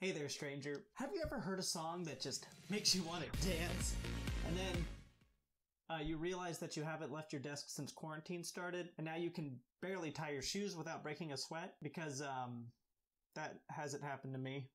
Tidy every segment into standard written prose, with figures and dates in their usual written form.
Hey there, stranger. Have you ever heard a song that just makes you want to dance? And then you realize that you haven't left your desk since quarantine started, and now you can barely tie your shoes without breaking a sweat? Because, that hasn't happened to me.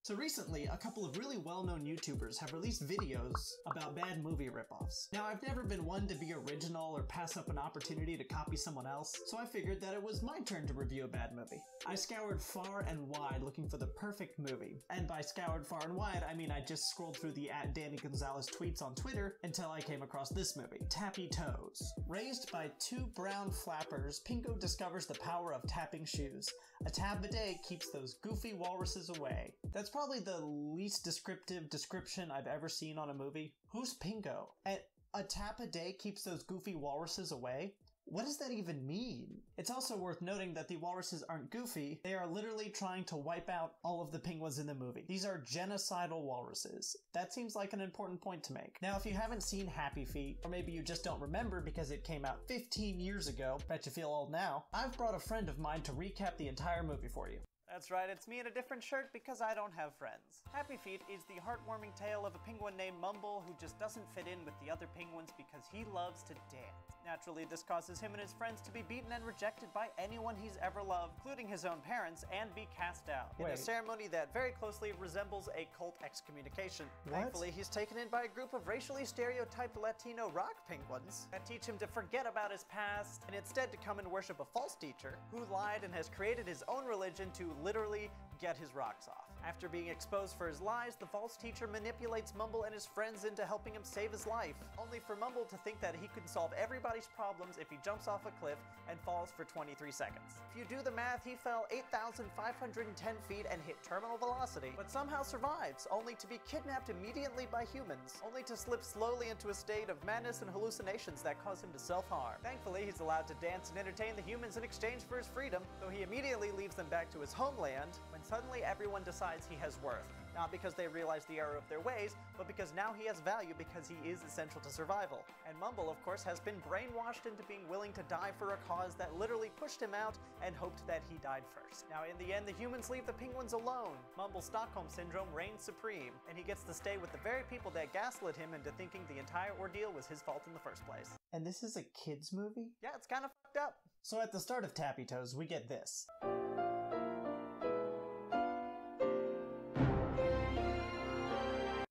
So recently, a couple of really well-known YouTubers have released videos about bad movie ripoffs. Now, I've never been one to be original or pass up an opportunity to copy someone else, so I figured that it was my turn to review a bad movie. I scoured far and wide looking for the perfect movie. And by scoured far and wide, I mean I just scrolled through the @DannyGonzalez tweets on Twitter until I came across this movie, Tappy Toes. Raised by two brown flappers, Pingo discovers the power of tapping shoes. A tap a day keeps those goofy walruses away. That's probably the least descriptive description I've ever seen on a movie. Who's Pingo? And a tap a day keeps those goofy walruses away? What does that even mean? It's also worth noting that the walruses aren't goofy, they are literally trying to wipe out all of the penguins in the movie. These are genocidal walruses. That seems like an important point to make. Now, if you haven't seen Happy Feet, or maybe you just don't remember because it came out 15 years ago, bet you feel old now, I've brought a friend of mine to recap the entire movie for you. That's right, it's me in a different shirt because I don't have friends. Happy Feet is the heartwarming tale of a penguin named Mumble who just doesn't fit in with the other penguins because he loves to dance. Naturally, this causes him and his friends to be beaten and rejected by anyone he's ever loved, including his own parents, and be cast out. In a ceremony that very closely resembles a cult excommunication. Thankfully, he's taken in by a group of racially stereotyped Latino rock penguins that teach him to forget about his past and instead to come and worship a false teacher who lied and has created his own religion to literally get his rocks off. After being exposed for his lies, the false teacher manipulates Mumble and his friends into helping him save his life, only for Mumble to think that he can solve everybody's problems if he jumps off a cliff and falls for 23 seconds. If you do the math, he fell 8,510 feet and hit terminal velocity, but somehow survives, only to be kidnapped immediately by humans, only to slip slowly into a state of madness and hallucinations that cause him to self-harm. Thankfully, he's allowed to dance and entertain the humans in exchange for his freedom, though he immediately leaves them back to his homeland when suddenly everyone decides he has worth. Not because they realize the error of their ways, but because now he has value because he is essential to survival. And Mumble, of course, has been brainwashed into being willing to die for a cause that literally pushed him out and hoped that he died first. Now, in the end, the humans leave the penguins alone. Mumble's Stockholm Syndrome reigns supreme, and he gets to stay with the very people that gaslit him into thinking the entire ordeal was his fault in the first place. And this is a kid's movie? Yeah, it's kind of fucked up. So at the start of Tappy Toes, we get this.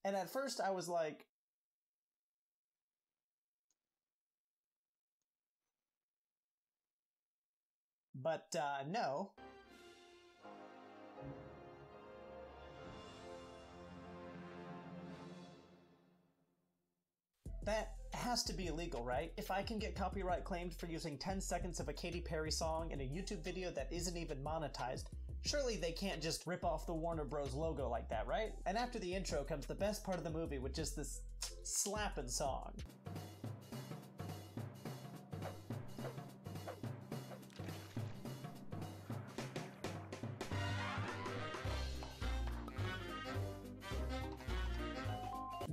And at first I was like, but no. That has to be illegal, right? If I can get copyright claimed for using 10 seconds of a Katy Perry song in a YouTube video that isn't even monetized, surely they can't just rip off the Warner Bros. Logo like that, right? And after the intro comes the best part of the movie with just this slapping song.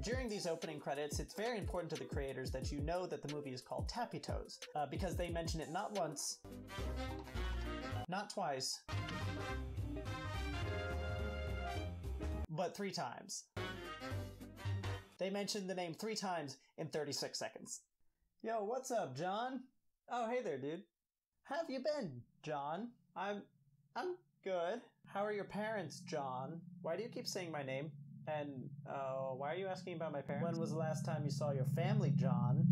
During these opening credits, it's very important to the creators that you know that the movie is called Tappy Toes, because they mention it not once, not twice, but 3 times. They mentioned the name 3 times in 36 seconds. Yo, what's up, John? Oh, hey there, dude. How have you been, John? I'm good. How are your parents, John? Why do you keep saying my name? And, why are you asking about my parents? When was the last time you saw your family, John?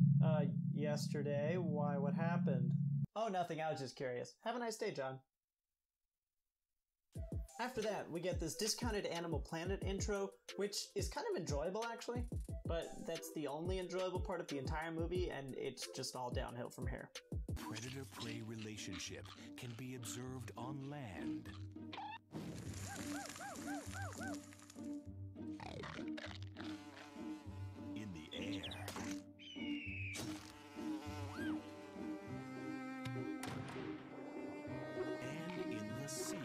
Yesterday. Why, what happened? Oh, nothing, I was just curious. Have a nice day, John. After that, we get this discounted Animal Planet intro, which is kind of enjoyable actually, but that's the only enjoyable part of the entire movie, and it's just all downhill from here. Predator-prey relationship can be observed on land, in the air, and in the sea.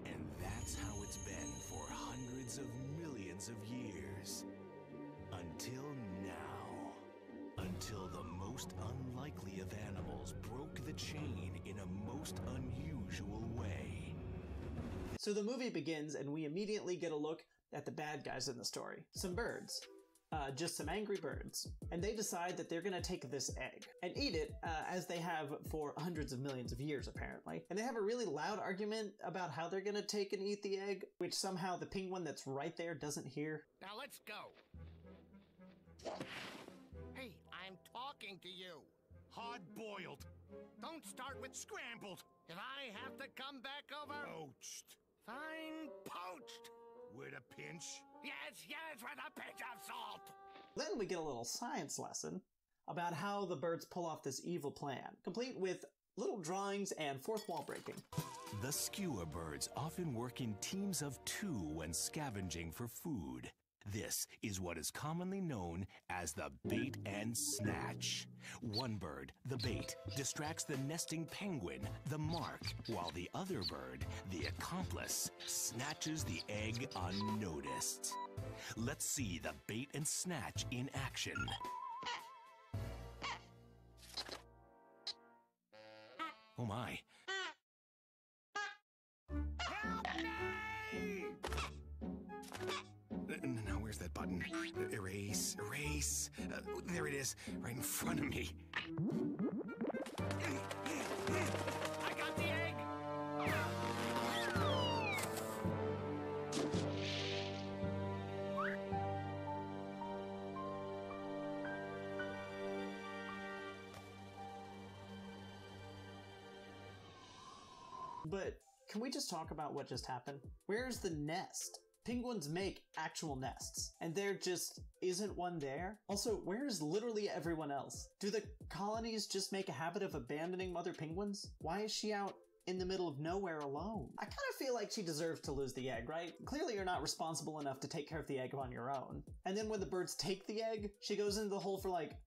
And that's how it's been for hundreds of millions of years. Until now. Until the most unlikely of animals broke the chain in a most So the movie begins and we immediately get a look at the bad guys in the story. Some birds. Just some angry birds. And they decide that they're gonna take this egg and eat it, as they have for hundreds of millions of years, apparently. And they have a really loud argument about how they're gonna take and eat the egg, which somehow the penguin that's right there doesn't hear. Now let's go. Hey, I'm talking to you. Hard-boiled. Don't start with scrambled. If I have to come back over... Poached. Fine, poached. With a pinch. Yes, with a pinch of salt. Then we get a little science lesson about how the birds pull off this evil plan, complete with little drawings and fourth wall breaking. The skewer birds often work in teams of 2 when scavenging for food. This is what is commonly known as the bait and snatch. One bird, the bait, distracts the nesting penguin, the mark, while the other bird, the accomplice, snatches the egg unnoticed. Let's see the bait and snatch in action. Oh my. Now, where's that button? Erase, erase. There it is, right in front of me. I got the egg! But can we just talk about what just happened? Where's the nest? Penguins make actual nests, and there just isn't one there. Also, where's literally everyone else? Do the colonies just make a habit of abandoning mother penguins? Why is she out in the middle of nowhere alone? I kind of feel like she deserves to lose the egg, right? Clearly you're not responsible enough to take care of the egg on your own. And then when the birds take the egg, she goes into the hole for like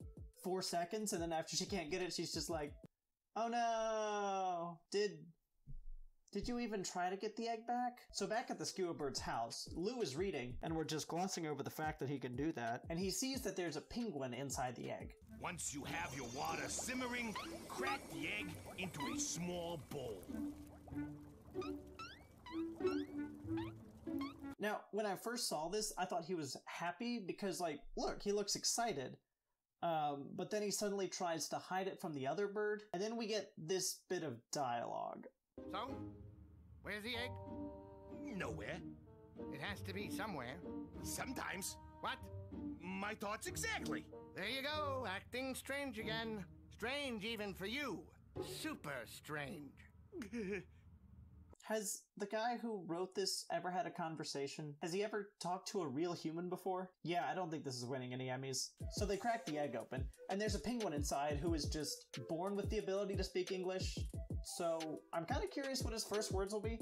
4 seconds, and then after she can't get it, she's just like, oh no! Did you even try to get the egg back? So back at the skewer bird's house, Lou is reading, and we're just glossing over the fact that he can do that, and he sees that there's a penguin inside the egg. Once you have your water simmering, crack the egg into a small bowl. Now, when I first saw this, I thought he was happy because, like, look, he looks excited. But then he suddenly tries to hide it from the other bird, and then we get this bit of dialogue. So, where's the egg? Nowhere. It has to be somewhere. Sometimes. What? My thoughts exactly. There you go, acting strange again. Strange even for you. Super strange. Has the guy who wrote this ever had a conversation? Has he ever talked to a real human before? Yeah, I don't think this is winning any Emmys. So they crack the egg open, and there's a penguin inside who is just born with the ability to speak English. So I'm kind of curious what his first words will be.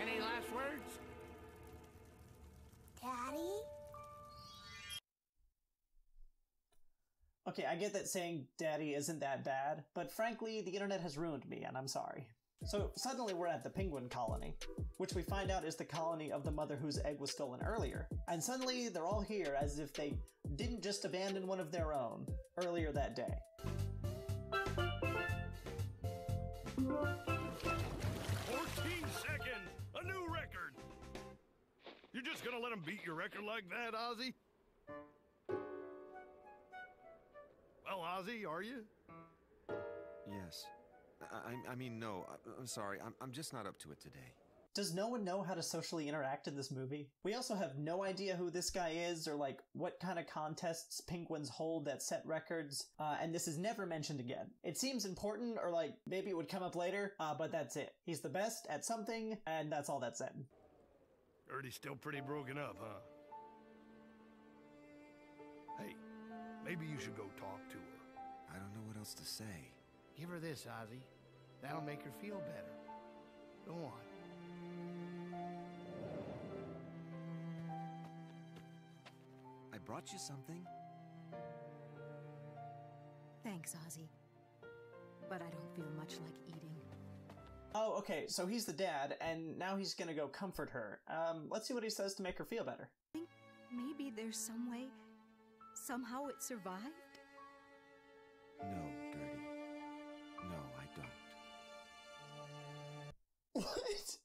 Any last words? Daddy? Okay, I get that saying daddy isn't that bad, but frankly, the internet has ruined me, and I'm sorry. So suddenly we're at the penguin colony, which we find out is the colony of the mother whose egg was stolen earlier. And suddenly they're all here as if they didn't just abandon one of their own earlier that day. 14 seconds! A new record! You're just gonna let him beat your record like that, Ozzy? Well, Ozzy, are you? Yes. I mean, no. I'm sorry. I'm just not up to it today. Does no one know how to socially interact in this movie? We also have no idea who this guy is or like what kind of contests penguins hold that set records, and this is never mentioned again. It seems important, or like maybe it would come up later, but that's it. He's the best at something, and that's all that's said. Heard he's still pretty broken up, huh? Hey, maybe you should go talk to her. I don't know what else to say. Give her this, Ozzy. That'll make her feel better. Go on. I brought you something. Thanks, Ozzy. But I don't feel much like eating. Oh, okay, so he's the dad, and now he's gonna go comfort her. Let's see what he says to make her feel better. Maybe there's some way, somehow it survived? No, Gertie. No, I don't. What?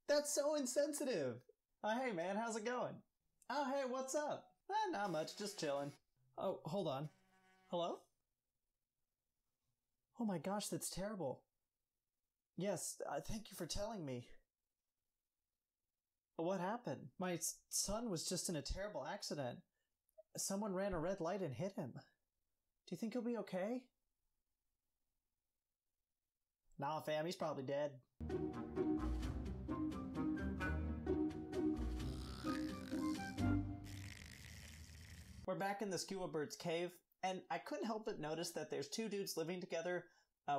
That's so insensitive. Hey man, how's it going? Oh hey, what's up? Not much, just chilling. Oh, hold on. Hello? Oh my gosh, that's terrible. Yes, thank you for telling me. What happened? My son was just in a terrible accident. Someone ran a red light and hit him. Do you think he'll be okay? Nah, fam, he's probably dead. We're back in the Skua Bird's cave, and I couldn't help but notice that there's two dudes living together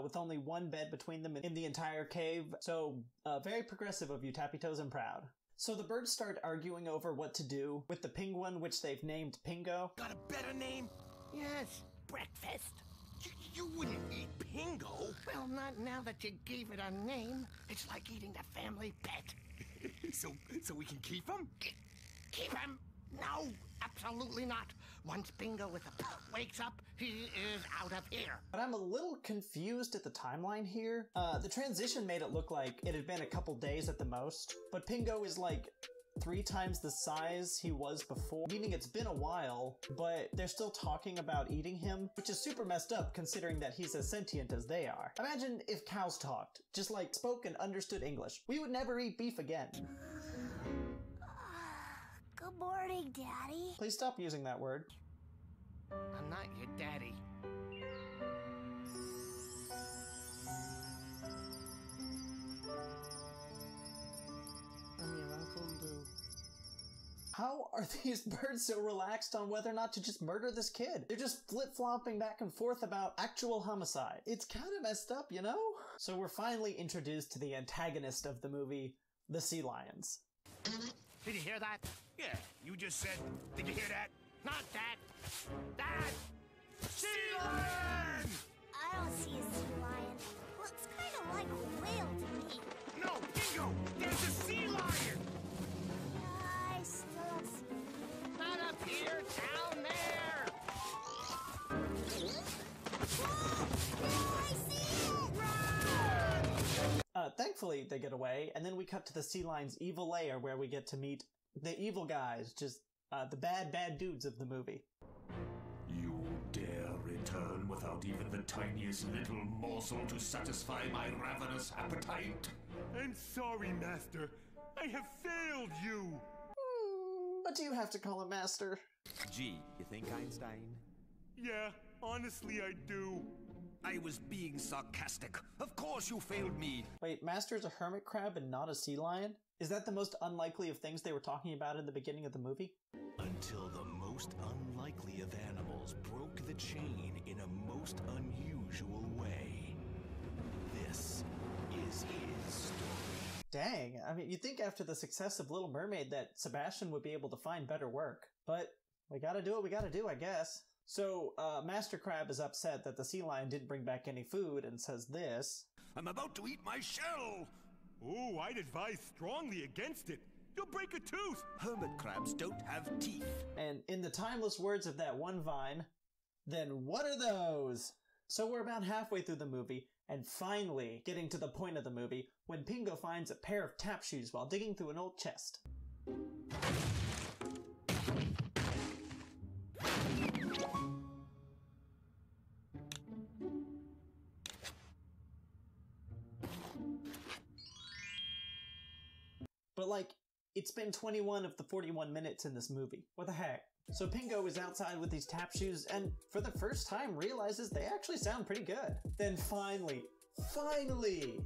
with only one bed between them in the entire cave, so very progressive of you, Tappy Toes, and proud. So the birds start arguing over what to do with the penguin, which they've named Pingo. Got a better name? Yes, breakfast. You wouldn't eat Pingo. Well, not now that you gave it a name. It's like eating the family pet. So we can keep him? Keep him? No, absolutely not. Once Bingo with a wakes up, he is out of here. But I'm a little confused at the timeline here. The transition made it look like it had been a couple days at the most, but Pingo is like 3 times the size he was before, meaning it's been a while, but they're still talking about eating him, which is super messed up considering that he's as sentient as they are. Imagine if cows talked, just like spoke and understood English. We would never eat beef again. Good morning, Daddy. Please stop using that word. I'm not your daddy. I'm your Uncle Lou. How are these birds so relaxed on whether or not to just murder this kid? They're just flip-flopping back and forth about actual homicide. It's kind of messed up, you know? So we're finally introduced to the antagonist of the movie, the sea lions. Did you hear that? Yeah, you just said, did you hear that? Not that. That! Sea lion! I don't see a sea lion. Looks kind of like a whale to me. No, Bingo! There's a sea lion! I still don't see it. Not up here, down there! Whoa! There, I see it! Thankfully, they get away, and then we cut to the sea lion's evil lair where we get to meet the evil guys, just the bad dudes of the movie. You dare return without even the tiniest little morsel to satisfy my ravenous appetite? I'm sorry, Master. I have failed you. But do you have to call him Master? Gee, you think Einstein? Yeah, honestly, I do. I was being sarcastic. Of course you failed me. Wait, Master's a hermit crab and not a sea lion? Is that the most unlikely of things they were talking about in the beginning of the movie? Until the most unlikely of animals broke the chain in a most unusual way. This is his story. Dang, I mean, you'd think after the success of Little Mermaid that Sebastian would be able to find better work. But we gotta do what we gotta do, I guess. So, Master Crab is upset that the sea lion didn't bring back any food and says this. I'm about to eat my shell! Oh, I'd advise strongly against it. You'll break a tooth. Hermit crabs don't have teeth. And in the timeless words of that one vine, then what are those? So we're about halfway through the movie, and finally getting to the point of the movie, when Pingo finds a pair of tap shoes while digging through an old chest. But like, it's been 21 of the 41 minutes in this movie. What the heck? So Pingo is outside with these tap shoes and for the first time realizes they actually sound pretty good. Then finally,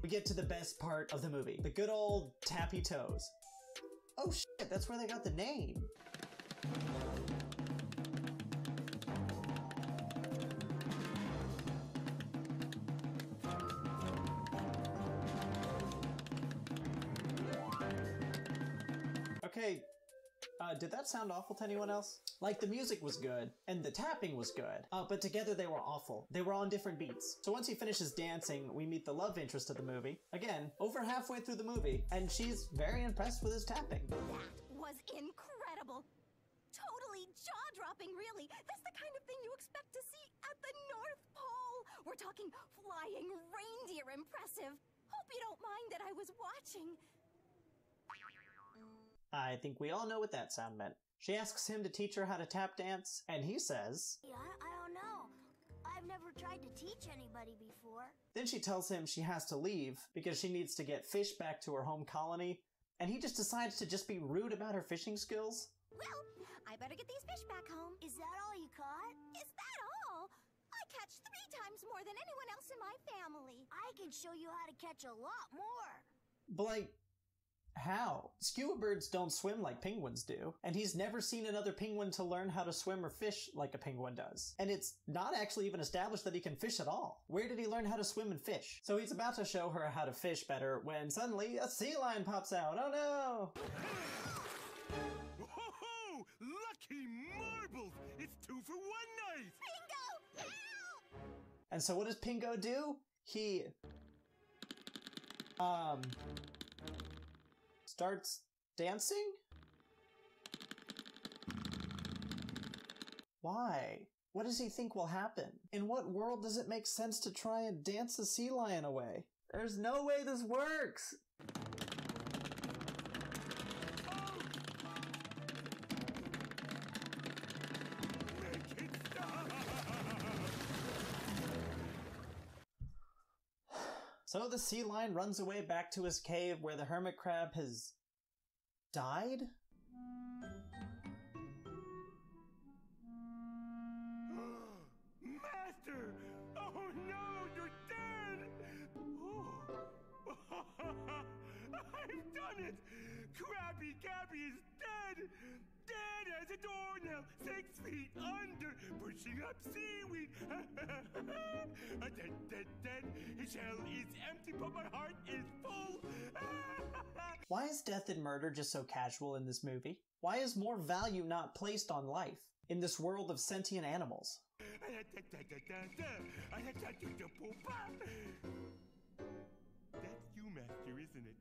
we get to the best part of the movie. The good old Tappy Toes. Oh shit, that's where they got the name. Okay, did that sound awful to anyone else? Like, the music was good, and the tapping was good, but together they were awful. They were on different beats. So once he finishes dancing, we meet the love interest of the movie. Again, over halfway through the movie, and she's very impressed with his tapping. That was incredible. Totally jaw-dropping, really. That's the kind of thing you expect to see at the North Pole. talking flying reindeer impressive. Hope you don't mind that I was watching. I think we all know what that sound meant. She asks him to teach her how to tap dance, and he says, Yeah, I don't know. I've never tried to teach anybody before. Then she tells him she has to leave because she needs to get fish back to her home colony, and he just decides to just be rude about her fishing skills. Well, I better get these fish back home. Is that all you caught? Is that all? I catch 3 times more than anyone else in my family. I can show you how to catch a lot more. But like, how? Skua birds don't swim like penguins do, and he's never seen another penguin to learn how to swim or fish like a penguin does. And it's not actually even established that he can fish at all. Where did he learn how to swim and fish? So he's about to show her how to fish better when suddenly a sea lion pops out. Oh no! Whoa! Lucky marbles! It's 2 for 1 night! Pingo! Help! And so what does Pingo do? He starts dancing? Why? What does he think will happen? In what world does it make sense to try and dance a sea lion away? There's no way this works! Make it stop! So the sea lion runs away back to his cave where the hermit crab has died? Master! Oh no, you're dead! Oh. I've done it! Krabby Gabby is dead! Dead as a doornail, 6 feet under, pushing up seaweed. Dead. His shell is empty, but my heart is full. Why is death and murder just so casual in this movie? Why is more value not placed on life in this world of sentient animals? That's you, Master, isn't it?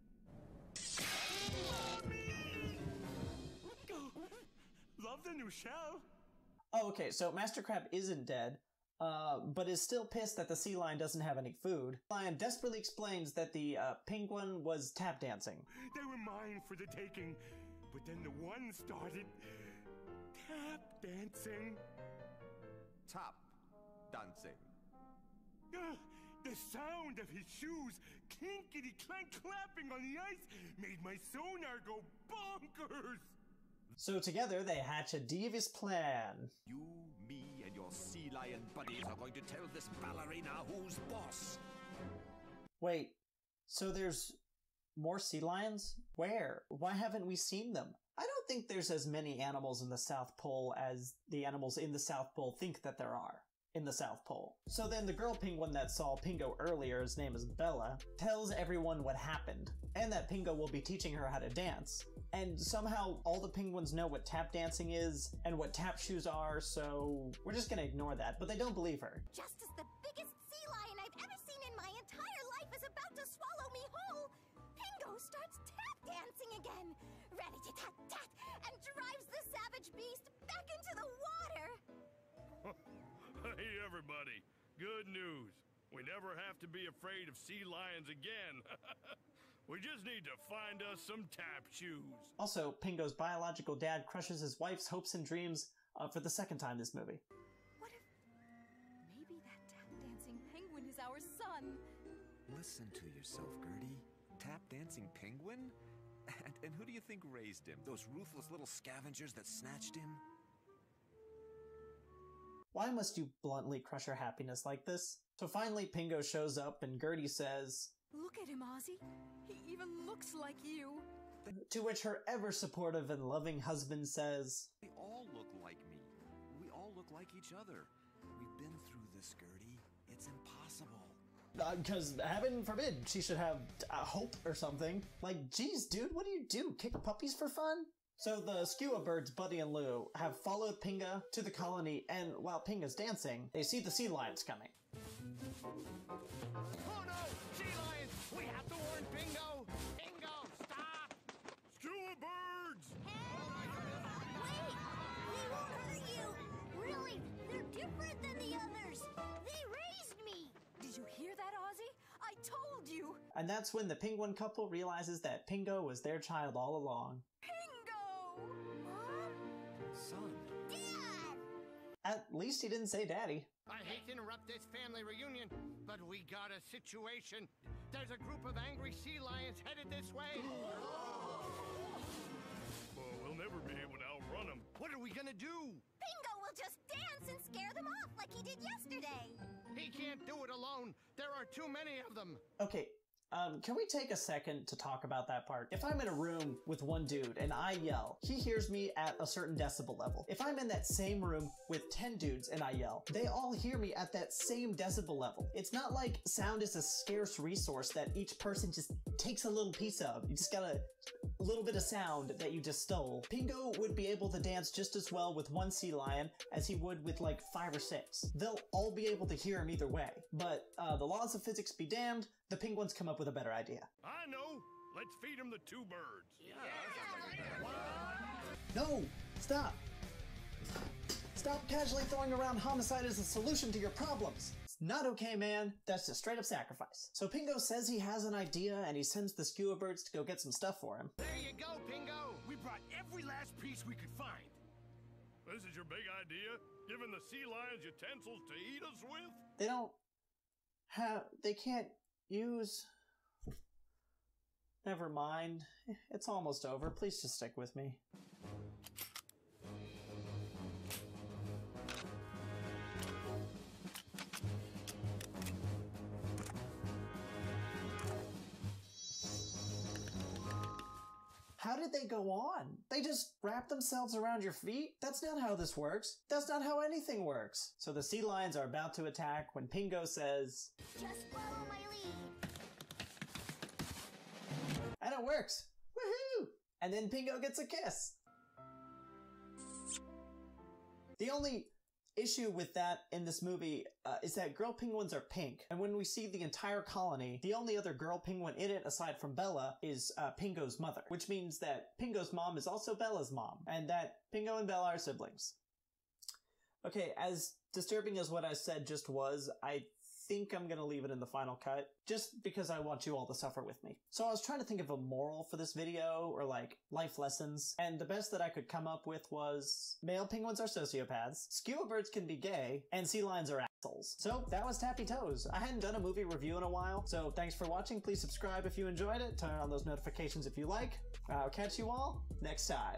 Love the new shell. Oh, okay, so Master Crab isn't dead, but is still pissed that the sea lion doesn't have any food. The lion desperately explains that the penguin was tap dancing. They were mine for the taking, but then the one started tap dancing. Tap dancing. The sound of his shoes clinkety clank clapping on the ice made my sonar go bonkers. So together they hatch a devious plan. You, me, and your sea lion buddies are going to tell this ballerina who's boss. Wait, so there's more sea lions? Where? Why haven't we seen them? I don't think there's as many animals in the South Pole as the animals in the South Pole think that there are in the South Pole. So then the girl penguin that saw Pingo earlier, his name is Bella, tells everyone what happened, and that Pingo will be teaching her how to dance. And somehow all the penguins know what tap dancing is and what tap shoes are, so we're just gonna ignore that, but they don't believe her. Just as the biggest sea lion I've ever seen in my entire life is about to swallow me whole, Pingo starts tap dancing again, rat-a-tat-tat, and drives the savage beast back into the water. Hey, everybody. Good news. We never have to be afraid of sea lions again. We just need to find us some tap shoes. Also, Pingo's biological dad crushes his wife's hopes and dreams for the second time this movie. What if maybe that tap dancing penguin is our son? Listen to yourself, Gertie. Tap dancing penguin? And who do you think raised him? Those ruthless little scavengers that snatched him? Why must you bluntly crush her happiness like this? So finally Pingo shows up and Gertie says, Look at him, Ozzy. He even looks like you. To which her ever supportive and loving husband says, They all look like me. We all look like each other. We've been through this, Gertie. It's impossible. Because heaven forbid she should have hope or something. Like, geez, dude, what do? Kick puppies for fun? So the Skua birds, Buddy and Lou, have followed Pinga to the colony, and while Pinga's dancing, they see the sea lions coming. Oh no! Sea lions! We have to warn Bingo! Bingo, stop! Skua birds! Wait! They won't hurt you! Really, they're different than the others! They raised me! Did And that's when the penguin couple realizes that Pingo was their child all along. Pingo! Mom? Son. Dad! At least he didn't say daddy. I hate to interrupt this family reunion, but we got a situation. There's a group of angry sea lions headed this way. Well, we'll never be able to outrun them. What are we gonna do? Pingo will just dance and scare them off like he did yesterday. He can't do it alone. There are too many of them. Okay, can we take a second to talk about that part? If I'm in a room with one dude and I yell, he hears me at a certain decibel level. If I'm in that same room with 10 dudes and I yell, they all hear me at that same decibel level. It's not like sound is a scarce resource that each person just takes a little piece of. You just got a little bit of sound that you just stole. Pingo would be able to dance just as well with one sea lion as he would with like 5 or 6. They'll all be able to hear him either way. But the laws of physics be damned, the penguins come up with a better idea. I know. Let's feed them the 2 birds. No! Stop! Stop casually throwing around homicide as a solution to your problems. It's not okay, man. That's just straight up sacrifice. So Pingo says he has an idea and he sends the skua birds to go get some stuff for him. There you go, Pingo. We brought every last piece we could find. This is your big idea? Giving the sea lions utensils to eat us with? They can't use... Never mind. It's almost over. Please just stick with me. How did they go on? They just wrap themselves around your feet? That's not how this works. That's not how anything works. So the sea lions are about to attack when Pingo says, Just follow my lead. and it works. Woohoo! And then Pingo gets a kiss. The only issue with that in this movie is that girl penguins are pink, and when we see the entire colony, the only other girl penguin in it aside from Bella is Pingo's mother, which means that Pingo's mom is also Bella's mom, and that Pingo and Bella are siblings. Okay, as disturbing as what I said just was, I think I'm gonna leave it in the final cut, just because I want you all to suffer with me. So I was trying to think of a moral for this video, or like, life lessons, and the best that I could come up with was, male penguins are sociopaths, skua birds can be gay, and sea lions are assholes. So that was Tappy Toes. I hadn't done a movie review in a while, so thanks for watching. Please subscribe if you enjoyed it, turn on those notifications if you like. I'll catch you all next time.